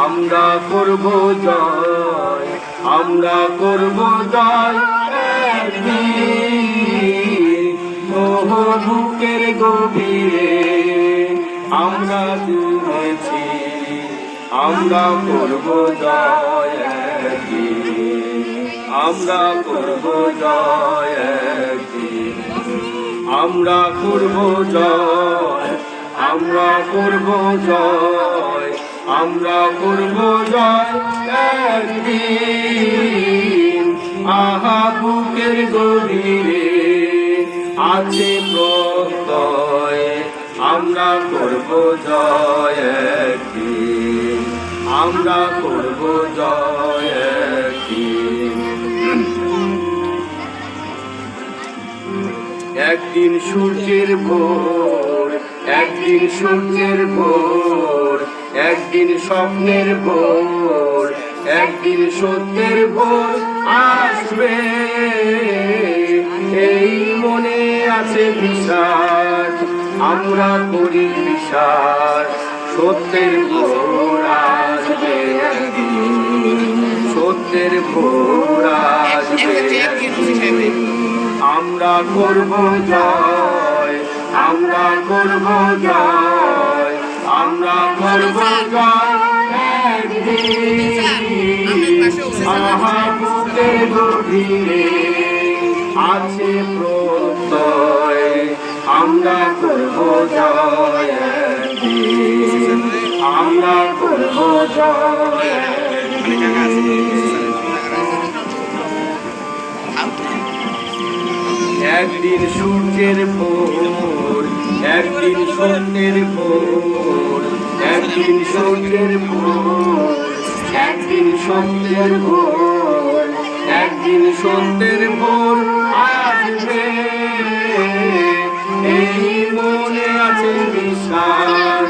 আমরা করব জয়, আমরা করব জয় একদিন। বুকের গভীরে আমরা জুড়েছি, আমরা করব জয় একদিন, আমরা করব জয় একদিন। আমরা করব জয়, আমরা করব জয়, আমরা করব জয় একদিন। আহা বুকের গভীরে আছে প্রত্যয়, আমরা করব জয় একদিন, আমরা করব জয় একদিন। একদিন সূর্যের ভোর, একদিন সূর্যের ভোর, একদিন স্বপ্নের ভোর, একদিন সত্যের ভোর আসবে। এই মনে আছে বিশ্বাস, আমরা করি বিশ্বাস, সত্যের ভোর আসবে একদিন, সত্যের ভোর আসবে একদিন। আমরা করব জয়, আমরা করব জয়, আমরা করব জয় একদিন। আহা বুকের গভীরে আছে প্রত্যয়, আমরা করব জয় একদিন, আমরা করব জয় একদিন। একদিন সূর্যের ভোর, একদিন সত্যের ভোর, একদিন সূর্যের ভোর, একদিন সত্যের ভোর, একদিন সত্যের ভোর আসবে। এই মনে আছে বিশ্বাস,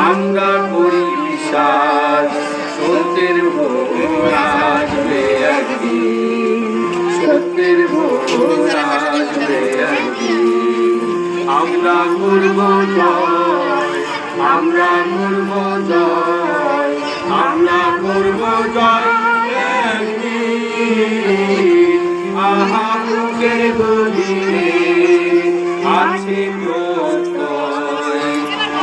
আমরা করি বিশ্বাস, সত্যের ভোর আসবে একদিন, সত্যের ভোর আসবে একদিন। আমরা করব জয়, আমরা করব জয়, আমরা করব জয় একদিন। আহা বুকের গভীরে আছে প্রত্যয়,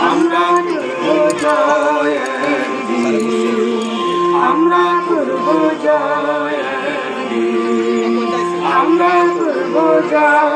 আমরা করব জয় একদিন, আমরা করব জয় একদিন, আমরা করব জয়।